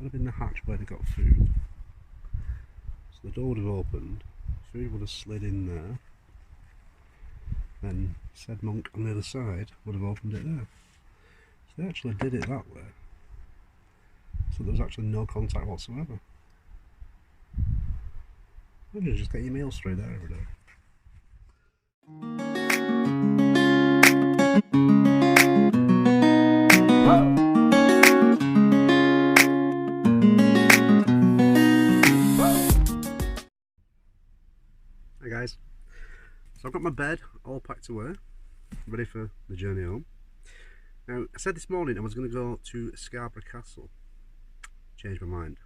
would have been the hatch where they got food. So the door would have opened, food would have slid in there, then said monk on the other side would have opened it there. So they actually did it that way. So there was actually no contact whatsoever. Maybe just get your meals through there every day. Hey guys, so I've got my bed all packed away, ready for the journey home. Now, I said this morning I was going to go to Scarborough Castle. Changed my mind.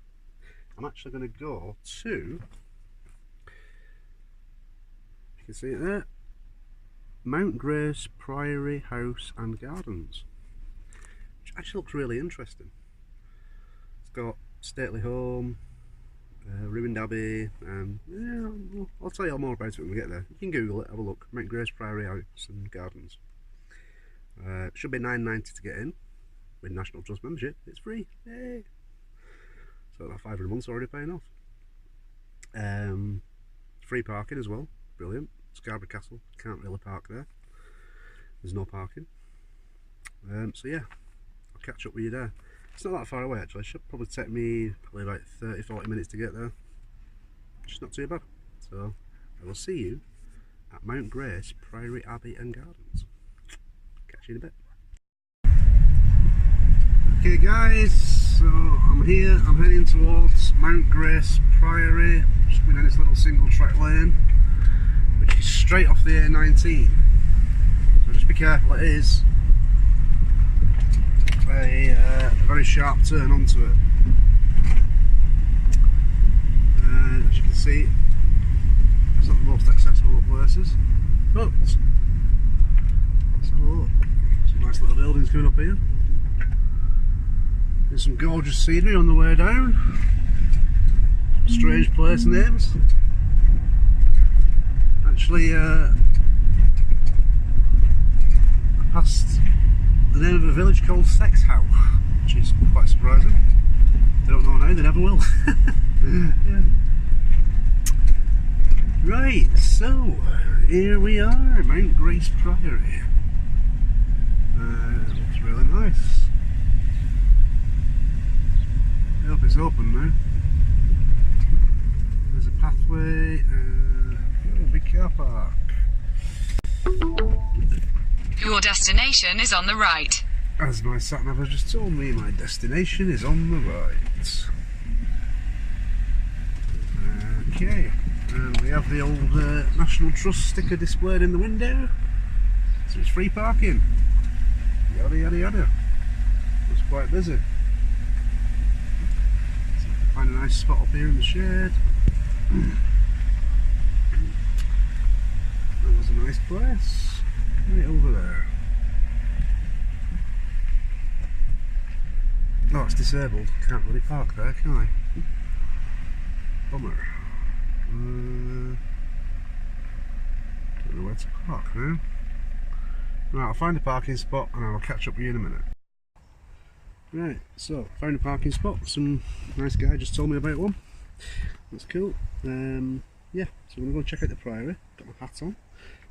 I'm actually going to go to, you can see it there, Mount Grace Priory House and Gardens, which actually looks really interesting. It's got stately home, ruined abbey, yeah, I'll tell you all more about it when we get there. You can Google it, have a look. Mount Grace Priory House and Gardens. It should be $9.90 to get in. With National Trust membership, it's free. Yay! So that 500 months already paying off. Free parking as well, brilliant. Scarborough Castle, can't really park there. There's no parking. So yeah, I'll catch up with you there. It's not that far away actually, it should probably take me about 30-40 minutes to get there. Just not too bad. So I will see you at Mount Grace Priory Abbey and Gardens. Catch you in a bit. Okay guys, so I'm here, I'm heading towards Mount Grace Priory, just going down this little single track lane, which is straight off the A19. So just be careful, it is a very sharp turn onto it. As you can see, it's not the most accessible of places, but let's have a look. Some nice little buildings coming up here. There's some gorgeous scenery on the way down. Strange place names. Actually, I passed the name of a village called Sexhow, which is quite surprising. They don't know now, they never will. Yeah. Right, so here we are, Mount Grace Priory. It looks really nice. I hope it's open now. There's a pathway, a big car park. Your destination is on the right. As my sat-nav has just told me, my destination is on the right. Okay, and we have the old National Trust sticker displayed in the window. So it's free parking. Yada yada yada. It's quite busy. So I can find a nice spot up here in the shade. That was a nice place. Right over there. Oh, it's disabled. Can't really park there, can I? Bummer. Don't know where to park now. Right, I'll find a parking spot and I'll catch up with you in a minute. Right, so found a parking spot. Some nice guy just told me about one. That's cool. Yeah, so I'm going to go check out the priory. Got my hat on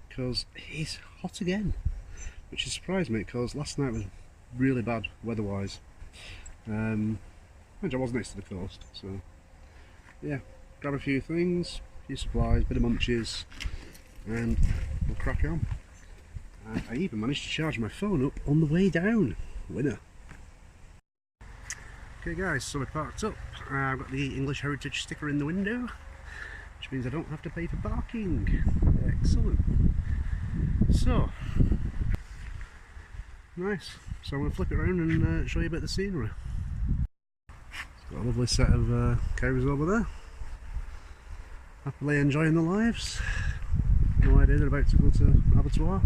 because it's hot again, which has surprised me because last night was really bad weather-wise. I was next to the coast, so yeah, grab a few things, a few supplies, bit of munchies, and we'll crack on. And I even managed to charge my phone up on the way down. Winner. Okay guys, so we parked up. I've got the English Heritage sticker in the window, which means I don't have to pay for parking. Excellent. So, nice. So I'm going to flip it around and show you a bit of the scenery. It's got a lovely set of cows over there. Happily enjoying their lives. No idea they're about to go to abattoir.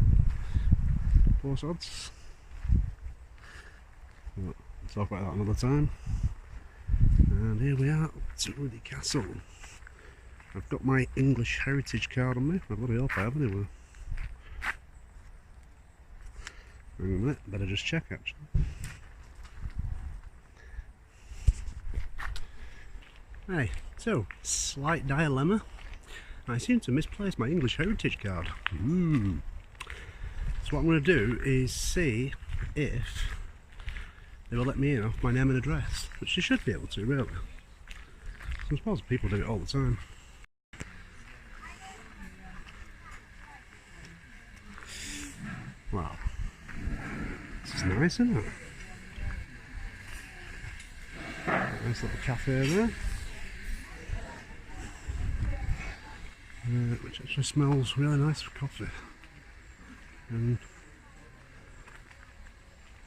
Poor sods. But we'll talk about that another time. And here we are up to the castle. I've got my English Heritage card on me. I bloody hope I have anyway. Hang on a minute, better just check actually. Hey, so, slight dilemma. I seem to misplace my English heritage card. So what I'm going to do is see if they will let me in off my name and address, which they should be able to, really. So I suppose people do it all the time. Wow. This is nice, isn't it? Nice little cafe there. Which actually smells really nice of coffee. And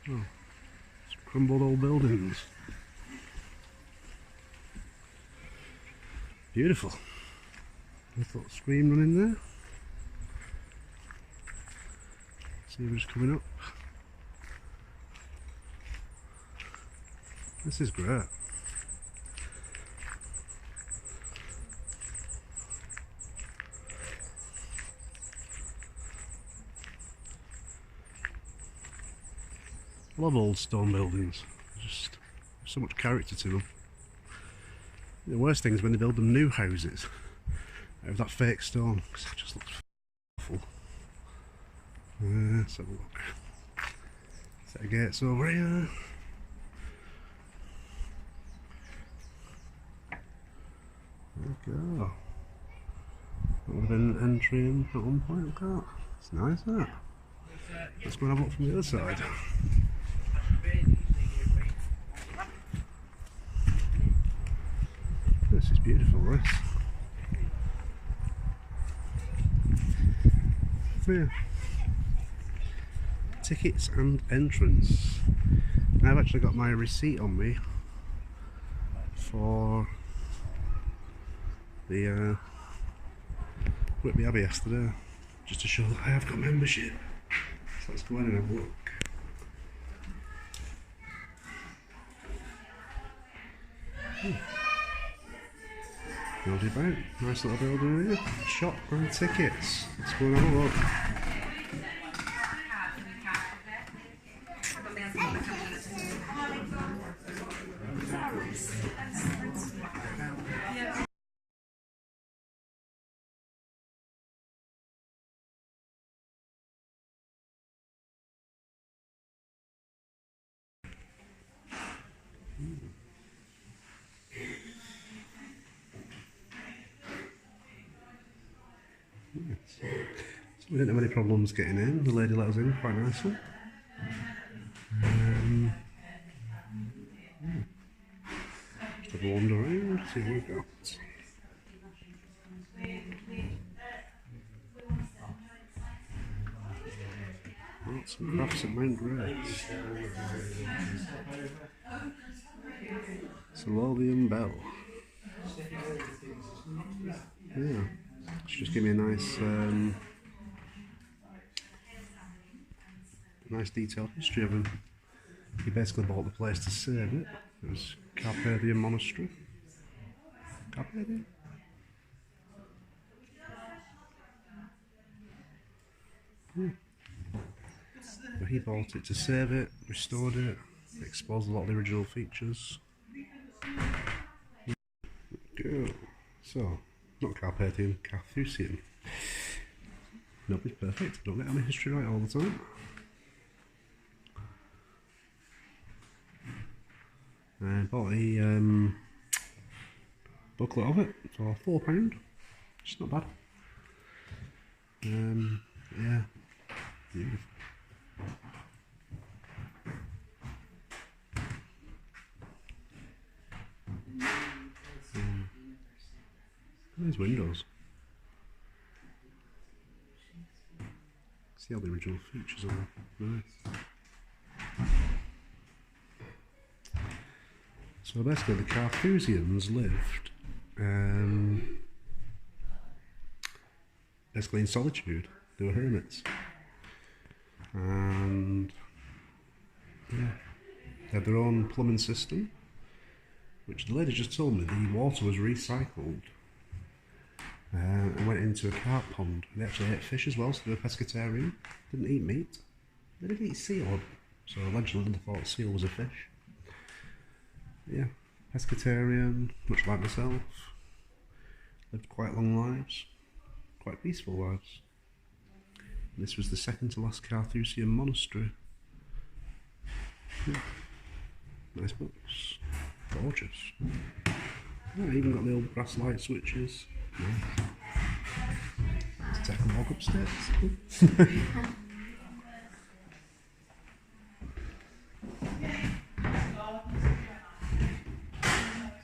oh, it's crumbled old buildings. Beautiful. Nice little stream running there. See who's coming up. This is great. I love old stone buildings. Just so much character to them. The worst thing is when they build them new houses out of that fake stone, because it just looks awful. Let's have a look. Set of gates over here. There we go. That would have been an entry in at one point. Look at that. It's nice, isn't it? Let's go and have a look from the other side. This is beautiful, this. So yeah. Tickets and entrance. I've actually got my receipt on me for the Whitby Abbey yesterday, just to show that I have got membership. So let's go in and have a look. Building about, nice little building here. Shop and tickets. Let's go and have a look. So we didn't have any problems getting in. The lady let us in quite nicely. Just have a wander around, see what we've got. Arts and crafts at Mount Grace. Cerulean Bell. Yeah. Just give me a nice nice detailed history of him. He basically bought the place to save it. It was Carthusian monastery. Carthusian? Yeah. But he bought it to save it, restored it, exposed a lot of the original features. Go. So, not Carpathian, Carthusian. Nobody's perfect. Don't get any history right all the time. I bought a booklet of it for £4. It's not bad. Yeah, beautiful. These windows. See all the original features on them. Nice. So basically the Carthusians lived basically in solitude. They were hermits. And yeah, they had their own plumbing system, which the lady just told me the water was recycled and went into a carp pond. They actually ate fish as well, so they were pescatarian. Didn't eat meat. They did eat seal, so allegedly they thought seal was a fish. Yeah, Pescatarian, much like myself. Lived quite long lives, quite peaceful lives. This was the second to last Carthusian monastery. Yeah. Nice books. Gorgeous. Yeah, even got the old brass light switches. Nice. Let's take a walk upstairs. So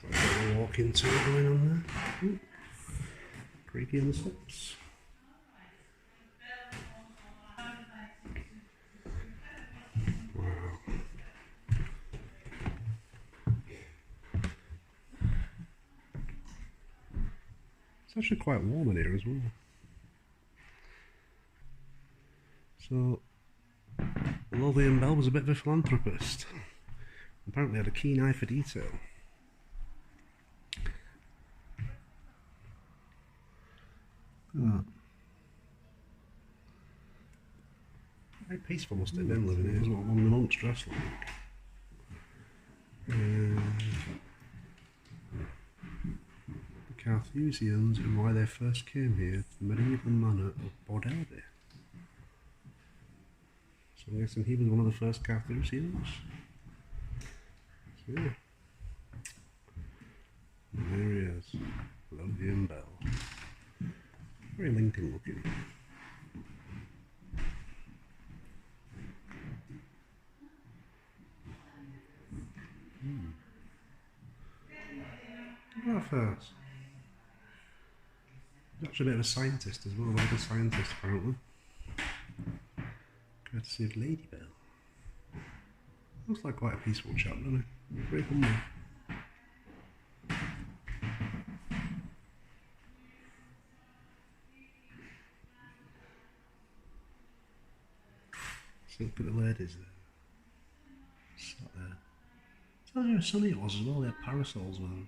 I've got a walk-in tour going on there. Ooh. Creaky on the steps. Wow. It's actually quite warm in here as well. So, Lothian Bell was a bit of a philanthropist. Apparently had a keen eye for detail. Very peaceful must it have been living here, is what one of the monks dressed like. The Carthusians and why they first came here to the medieval manor of Bordelby. So I'm guessing he was one of the first Carthusians. So yeah. And there he is, Lothian Bell. Very Lincoln looking. Look at that first. He's actually a bit of a scientist as well, like a scientist apparently. Courtesy of Lady Bell. Looks like quite a peaceful chap, doesn't he? Very humble. So look at the ladies there. Sat there. Tells you how sunny it was as well, they had parasols with them.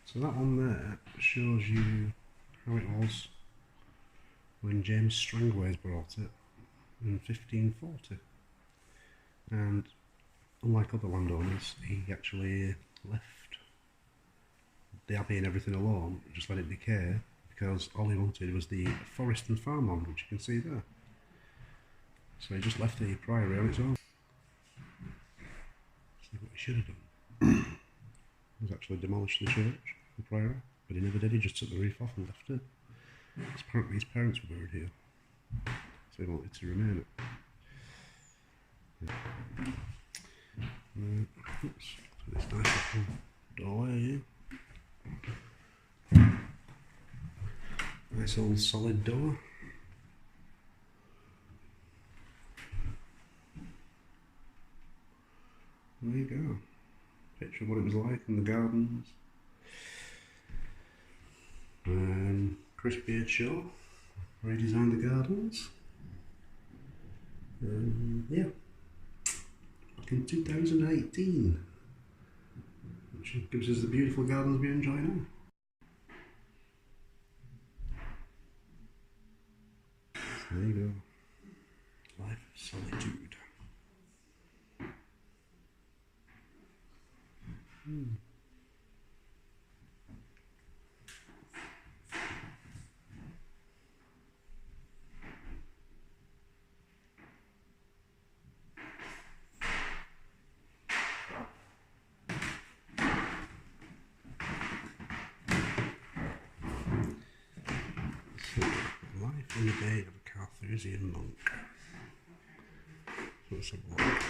So that one there shows you how it was when James Strangways brought it in 1540. And unlike other landowners, he actually left the abbey and everything alone, just let it decay, because all he wanted was the forest and farmland, which you can see there. So he just left the priory on its own. See what he should have done. Was actually demolish the church, the priory, but he never did. He just took the roof off and left it. Because apparently his parents were buried here, so he wanted to remain it. Yeah. Oops, this nice little doorway here. Nice old solid door. There you go. Picture of what it was like in the gardens. Chris Beardshaw redesigned the gardens. Yeah. Back in 2018. Which gives us the beautiful gardens we enjoy now. So there you go. Life of solitude. So, life in the day of a Carthusian monk. Let's have a look.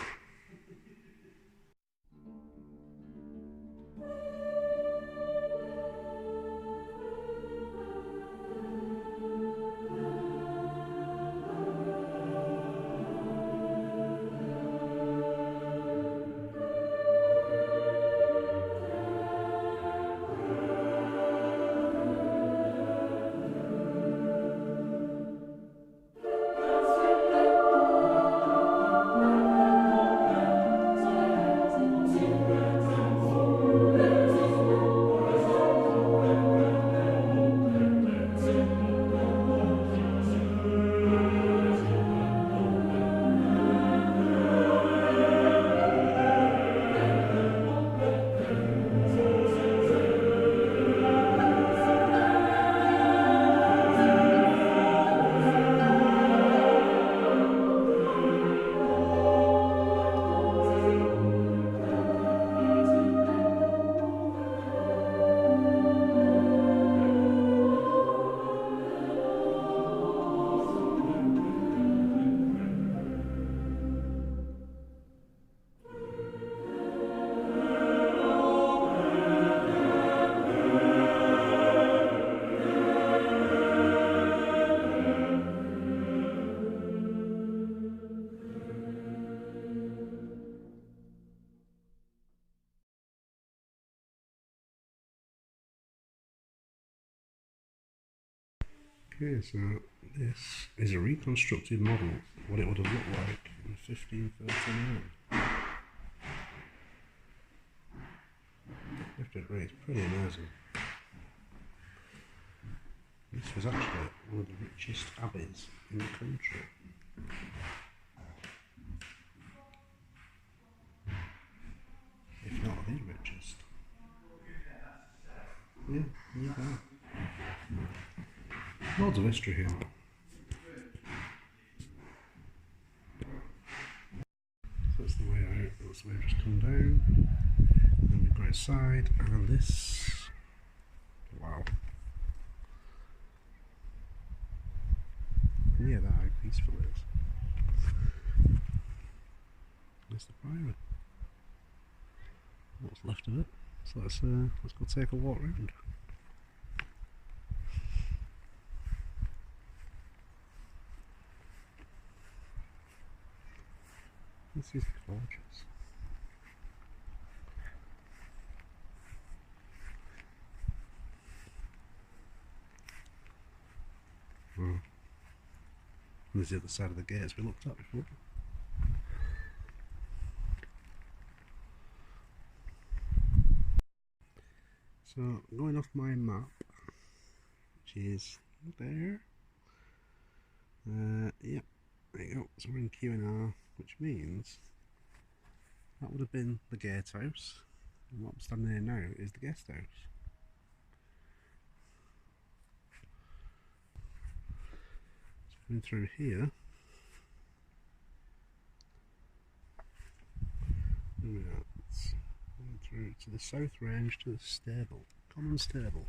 Okay, so this is a reconstructed model of what it would have looked like in 1539. I have to agree, it's pretty amazing. This was actually one of the richest abbeys in the country. If not the richest. Yeah, there you go. Loads of history here. So that's the way out, that's the way I've just come down. Then we've got inside, and this. Wow. Yeah, that how peaceful it is. There's the priory. What's left of it. So let's go take a walk around. This is gorgeous. Oh. There's the other side of the gates we looked at before. So, going off my map, which is there. Yep, there you go. So we're in Q&R, which means that would have been the gatehouse, and what I'm standing here now is the guest house. So going through here, there we are. It's going through to the south range to the stable, common stable.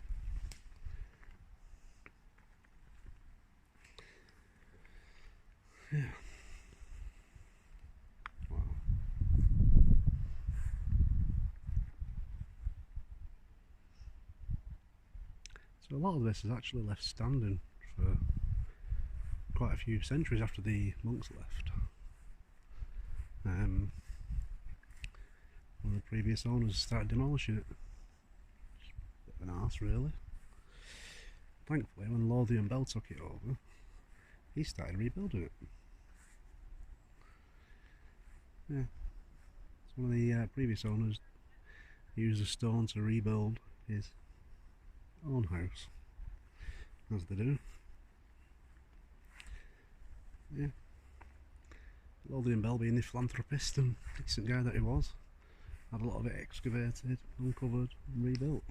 Yeah. Wow. So a lot of this is actually left standing for quite a few centuries after the monks left. One of the previous owners started demolishing it. Just a bit of an arse, really. Thankfully, when Lothian Bell took it over, he started rebuilding it. Yeah, it's one of the previous owners used a stone to rebuild his own house, as they do. Yeah, Lothian Bell, being the philanthropist and decent guy that he was, had a lot of it excavated, uncovered and rebuilt.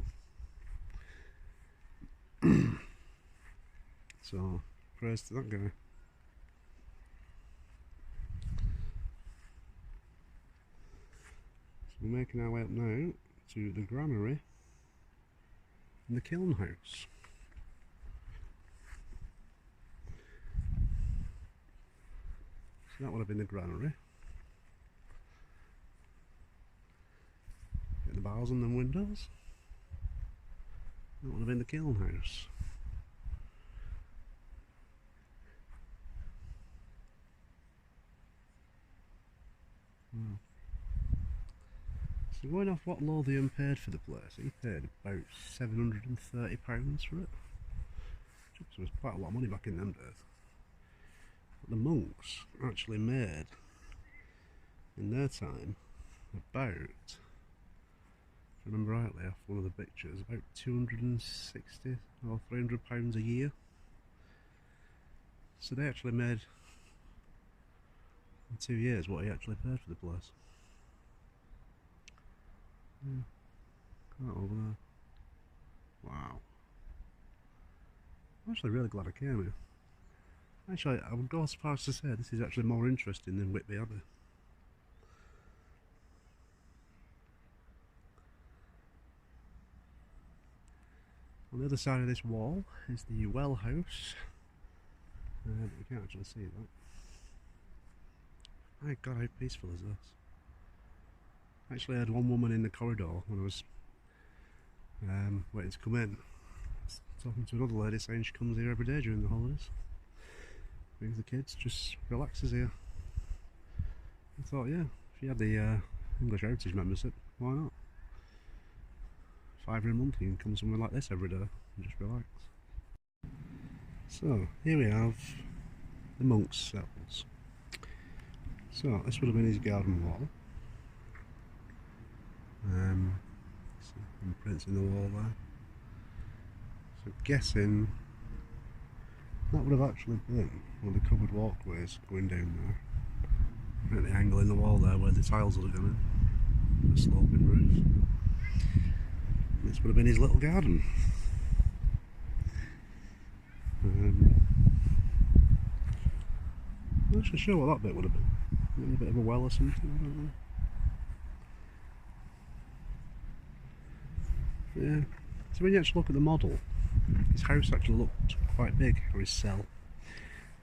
So, praise to that guy. So we're making our way up now to the granary and the kiln house. So that would have been the granary. Get the bars on the windows. That would have been the kiln house. Wow. So going off what Lothian paid for the place, he paid about £730 for it. So it was quite a lot of money back in them days. But the monks actually made, in their time, about, if I remember rightly off one of the pictures, about £260 or £300 a year. So they actually made in 2 years what he actually paid for the place. Yeah, that over there. Wow. I'm actually really glad I came here. Actually, I would go as far as to say this is actually more interesting than Whitby Abbey. On the other side of this wall is the well house. But you can't actually see that. My God, how peaceful is this? Actually, I had one woman in the corridor when I was waiting to come in, talking to another lady saying she comes here every day during the holidays. Brings the kids, just relaxes here. I thought, yeah, if you had the English Heritage membership, why not? £5 a month, you can come somewhere like this every day and just relax. So here we have the monk's cells. So this would have been his garden wall. Some prints in the wall there. So guessing that would have actually been one of the covered walkways going down there. At the angle in the wall there where the tiles would have gone in. The sloping roof. This would have been his little garden. I'm not sure what that bit would have been. Maybe a bit of a well or something, I don't know. Yeah. So when you actually look at the model, his house actually looked quite big, or his cell.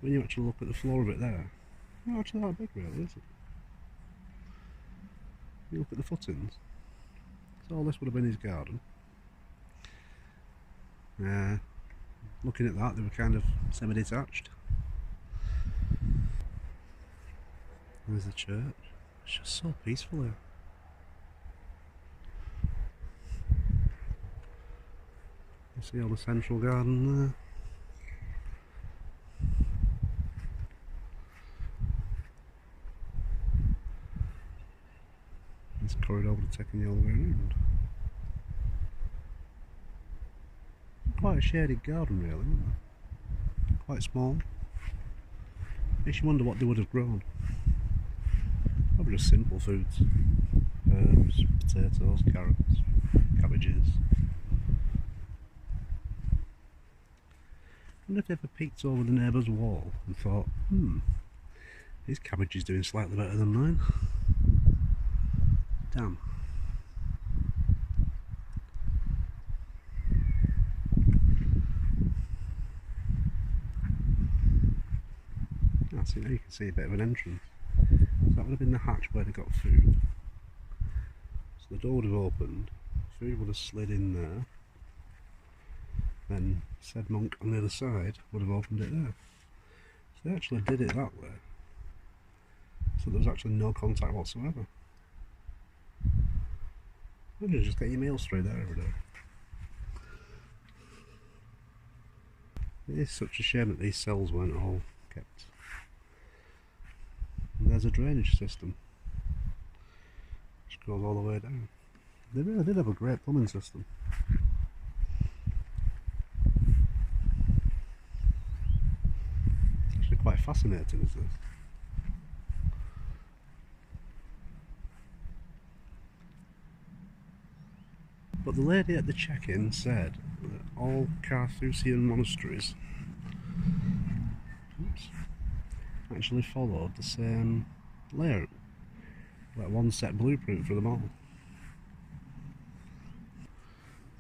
When you actually look at the floor of it there, it's not actually that big really, is it? You look at the footings. So all this would have been his garden. Looking at that, they were kind of semi-detached. There's the church. It's just so peaceful here. You see all the central garden there. This corridor would have taken you all the way around. Quite a shaded garden really, isn't it? Quite small. Makes you wonder what they would have grown. Probably just simple foods. Herbs, potatoes, carrots, cabbages. I wonder if they ever peeked over the neighbour's wall and thought, his cabbage is doing slightly better than mine. Damn. See, now you can see a bit of an entrance. So that would have been the hatch where they got food. So the door would have opened, food would have slid in there, then said monk on the other side would have opened it there. So they actually did it that way. So there was actually no contact whatsoever. You just get your meals through there every day. It is such a shame that these cells weren't all kept. And there's a drainage system which goes all the way down. They really did have a great plumbing system. It's actually quite fascinating, is this? But the lady at the check-in said that all Carthusian monasteries actually followed the same layout, like one set blueprint for them all.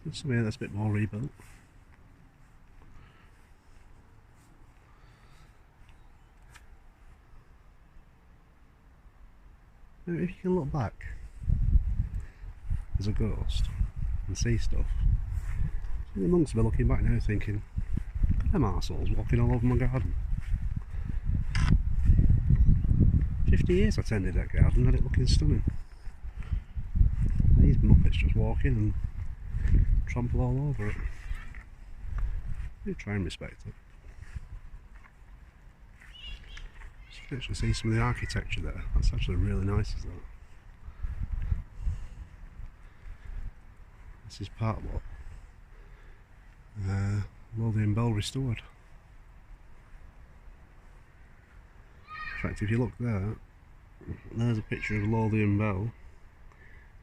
There's something that's a bit more rebuilt. Now, if you can look back as a ghost and see stuff, the monks will be looking back now thinking, look at them arseholes walking all over my garden. 50 years I tended that garden, had it looking stunning. These muppets just walk in and trample all over it. You try and respect it. You can actually see some of the architecture there. That's actually really nice, isn't it? This is part what Lothian Bell restored. In fact, if you look there, there's a picture of Lothian Bell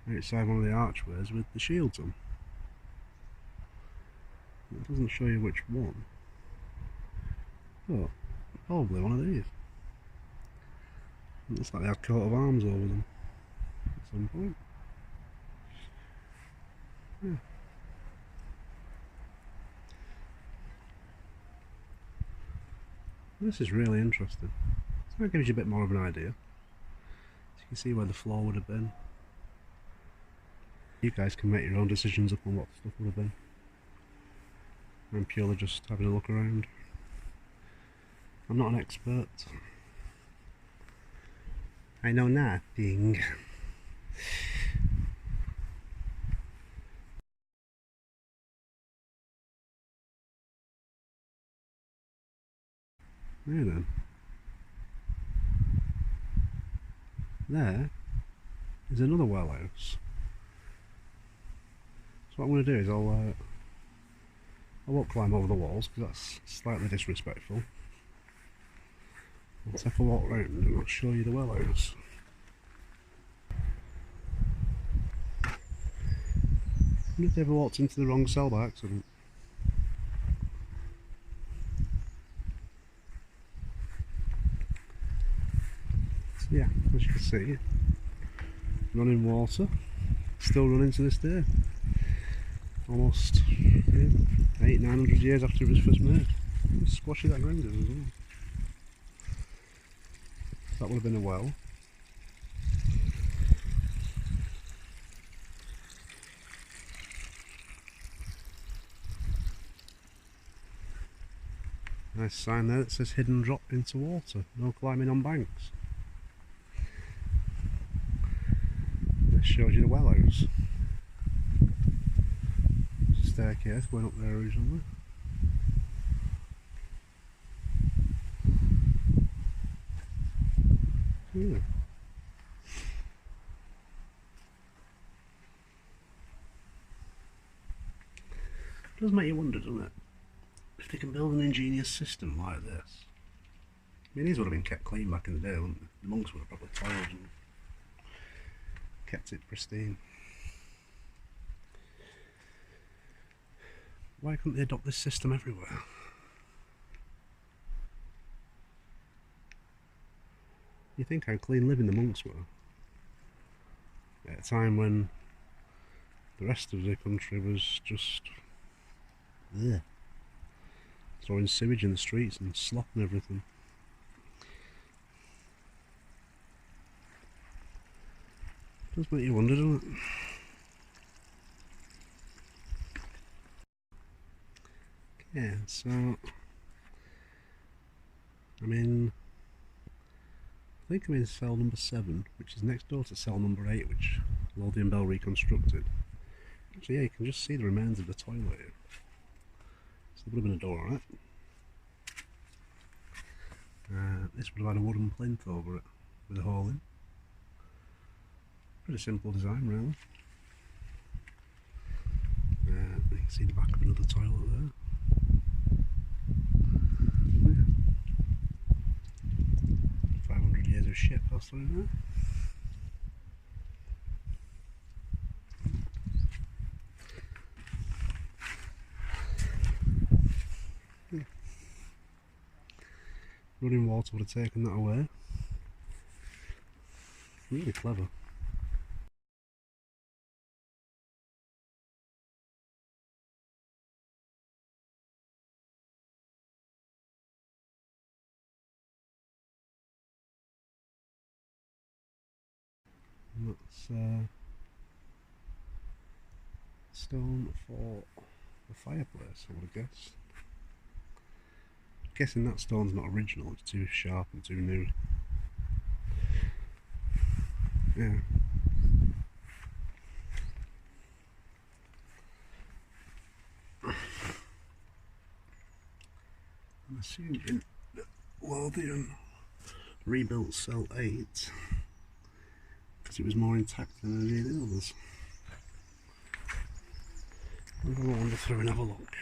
outside one of the archways with the shields on. It doesn't show you which one, but probably one of these. It looks like they had coat of arms over them at some point. Yeah. This is really interesting. So that gives you a bit more of an idea. So you can see where the floor would have been. You guys can make your own decisions upon what stuff would have been. I'm purely just having a look around. I'm not an expert. I know nothing. Now then, there is another well house. So what I'm going to do is I won't climb over the walls because that's slightly disrespectful. I'll take a walk round and I'll show you the well house. I wonder if they ever walked into the wrong cell by accident. So yeah, as you can see, running water, still running to this day. Almost 800-900 years after it was first made. Squashy that ground is as well. That would have been a well. Nice sign there that says hidden drop into water, no climbing on banks. This shows you the well house. Staircase going up there originally. Yeah. It does make you wonder, doesn't it? If they can build an ingenious system like this. I mean, these would have been kept clean back in the day, wouldn't they? The monks would have probably toiled and kept it pristine. Why couldn't they adopt this system everywhere? You think how clean living the monks were at a time when the rest of the country was just throwing sewage in the streets and slop and everything. Does make you wonder, doesn't it? Yeah, so I think I'm in cell number 7, which is next door to cell number 8, which Lothian Bell reconstructed. So yeah, you can just see the remains of the toilet here. So there would have been a door on it. This would have had a wooden plinth over it with a hole in. Pretty simple design, really. You can see the back of another toilet there. Yeah. 500 years of shit passed through there. Running water would have taken that away. Really clever. And that's stone for the fireplace, I would have guessed. Guessing that stone's not original, it's too sharp and too new. Yeah. I'm assuming that Lothian rebuilt cell 8 because it was more intact than any of the others. I'm going to wander through and have a look.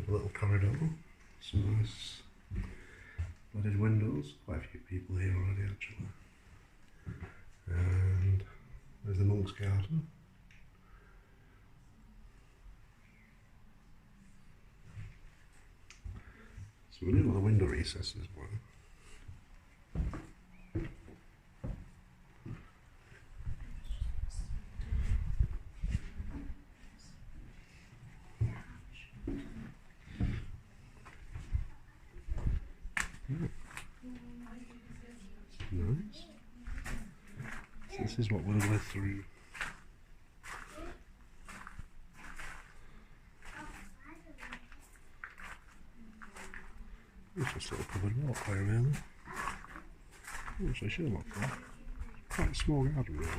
A little corridor, some nice flooded windows, quite a few people here already actually, and there's the monk's garden. So we know what the window recesses were. Nice. So this is what we'll go through. It's just a little covered walkway really. Which I should look for. Quite a small garden really.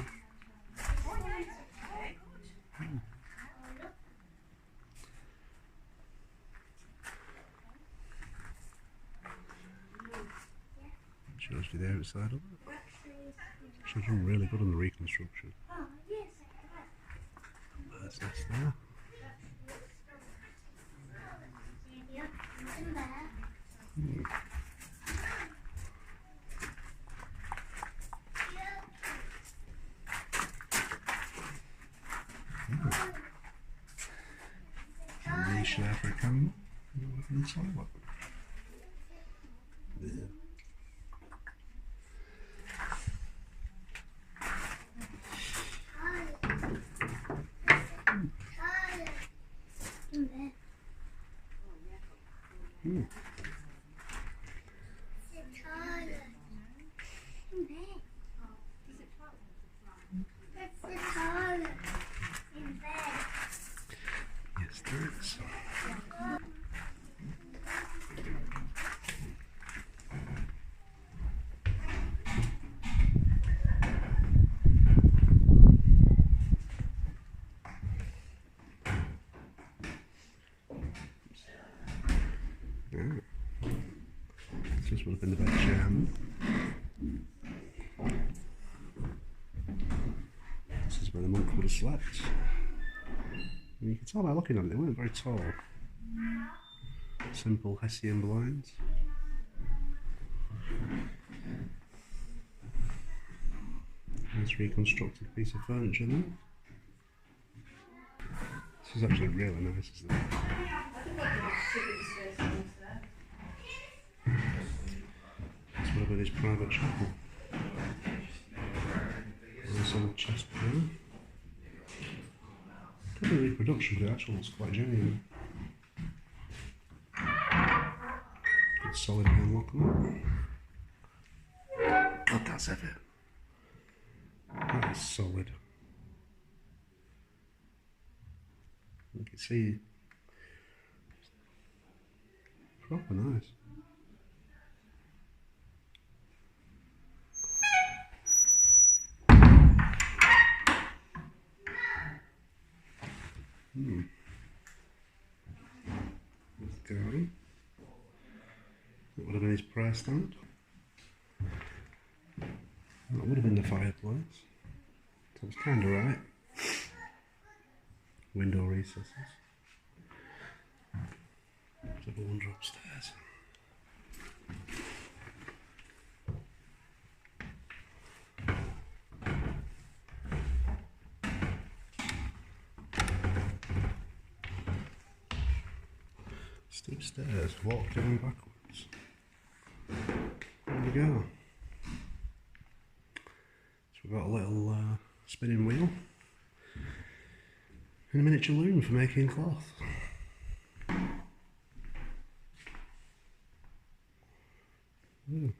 Shows you the outside of it. She's done really good on the reconstruction. Bird's nest there. Niche there for a camera. Inside what? Yeah. Yes, there is. This would have been the bedchamber. This is where the monk would have slept. And you can tell by looking at it, they weren't very tall. Simple Hessian blinds. Nice reconstructed piece of furniture there. This is actually really nice, isn't it? This would have been his private chapel. There's a chest there. Could be a reproduction, but it actually looks quite genuine. Good solid handlock on it. God, that's heavy. That is solid. You can see proper nice. With the garden. That would have been his prayer stand. That would have been the fireplace. So it's kind of right. Window recesses. There's a wander upstairs. Steep stairs, walk down backwards. There we go. So we've got a little spinning wheel and a miniature loom for making cloth. You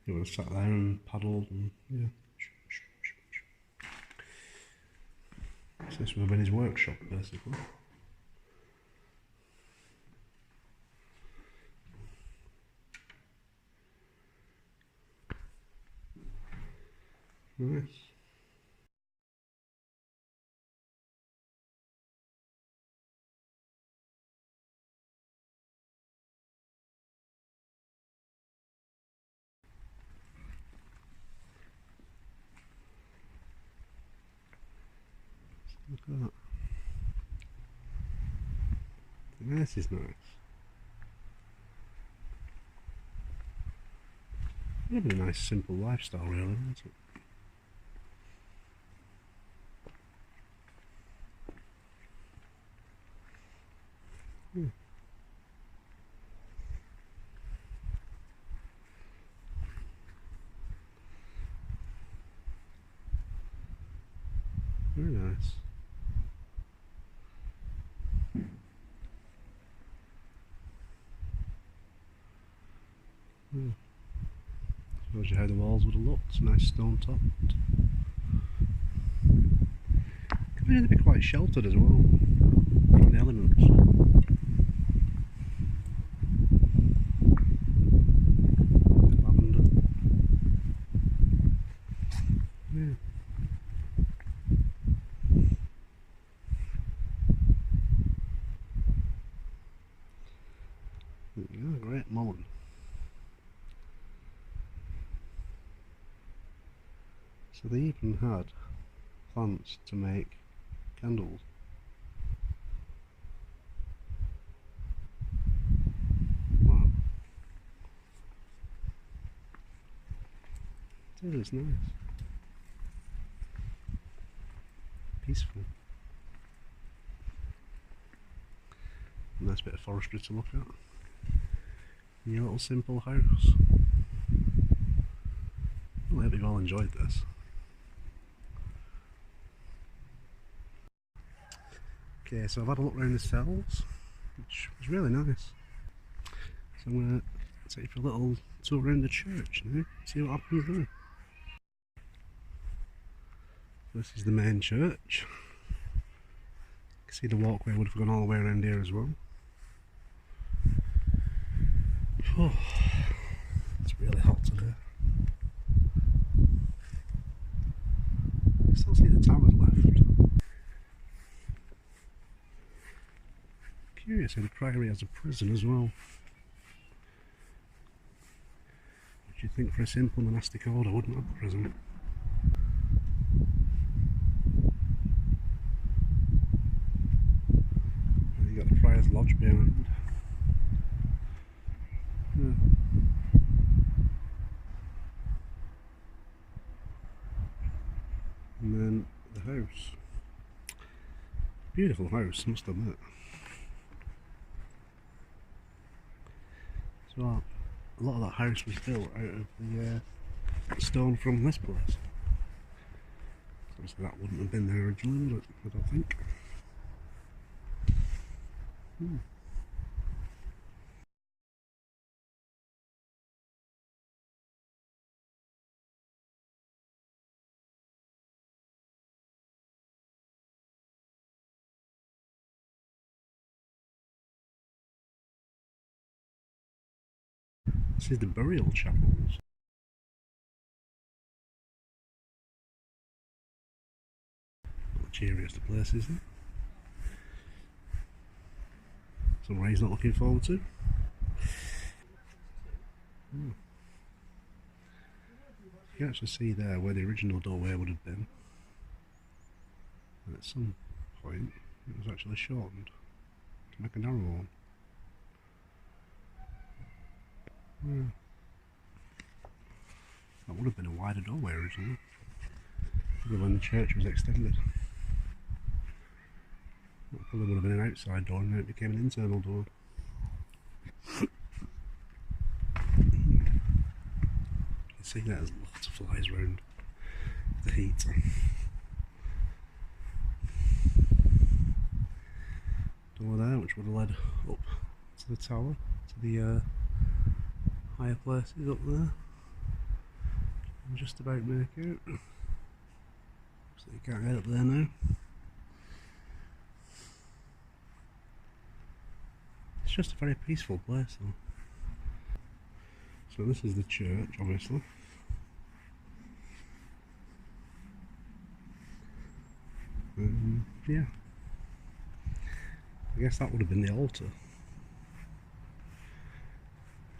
would have sat there and paddled and yeah. So this would have been his workshop basically. Nice. Look at that. This is nice. It'd be a nice simple lifestyle really, isn't it? Very nice. Shows you how the walls would have looked. Nice stone topped. Could really be quite sheltered as well from the elements. mullen. So they even had plants to make candles. Wow. It is nice. Peaceful. Nice bit of forestry to look at. And your little simple house. Well, I hope you've all enjoyed this. Okay, so I've had a look around the cells, which was really nice. So I'm going to take you for a little tour around the church now, see what happens there. This is the main church. You can see the walkway would have gone all the way around here as well. Oh, it's really hot today. I still see the towers left. Curious how the priory has a prison as well. Which you'd think for a simple monastic order wouldn't have a prison. And you got the prior's lodge behind. Yeah. And then the house. Beautiful house, must admit. So a lot of that house was built out of the stone from this place. So obviously that wouldn't have been there originally, would it? I don't think. This is the burial chapels. Not the cheeriest of places, then. Somewhere he's not looking forward to. You can actually see there where the original doorway would have been. And at some point it was actually shortened to make a narrow one. That would have been a wider doorway originally, probably when the church was extended. That probably would have been an outside door and then it became an internal door. You can see there's lots of flies around the heat. Door there, which would have led up to the tower, to the higher places up there. And just about make out. So you can't get up there now. It's just a very peaceful place though. So this is the church, obviously. Yeah. I guess that would have been the altar.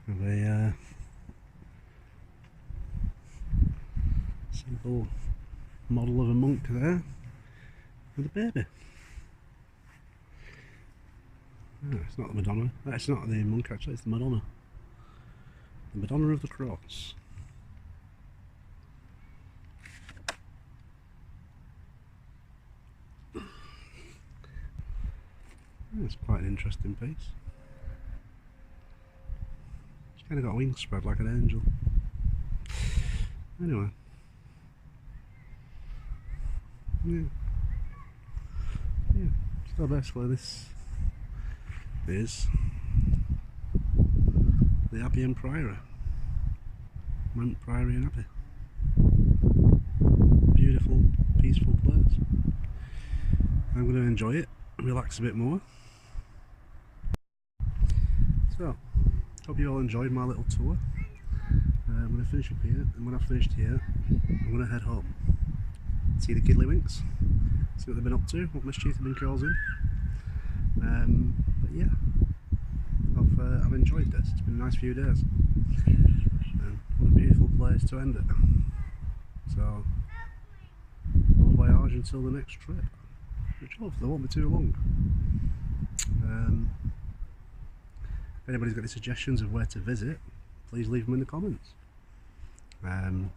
Of a simple model of a monk there with a baby. Oh, it's not the Madonna. It's not the monk actually, it's the Madonna. The Madonna of the Cross. It's quite an interesting piece. She's kind of got wings spread like an angel. Anyway. Yeah. So basically this is the Abbey and Priory. Mount Priory and Abbey. Beautiful, peaceful place. I'm going to enjoy it, relax a bit more. So, hope you all enjoyed my little tour. I'm going to finish up here, and when I've finished here, I'm going to head home. See the kiddlywinks, see what they've been up to, what mischief they've been causing. But yeah, I've I've enjoyed this. It's been a nice few days. And what a beautiful place to end it. So, bon voyage until the next trip, which hopefully won't be too long. If anybody's got any suggestions of where to visit, please leave them in the comments. Any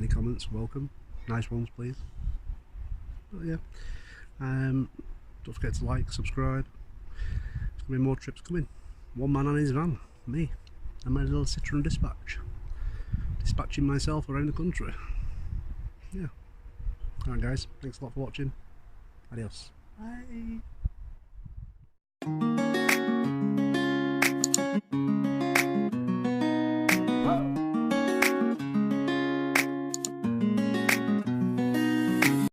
comments, welcome. Nice ones, please. But yeah, don't forget to like, subscribe. There's going to be more trips coming. One man on his van, me, and my little Citroen Dispatch. Dispatching myself around the country. Yeah. Alright guys, thanks a lot for watching. Adios. Bye.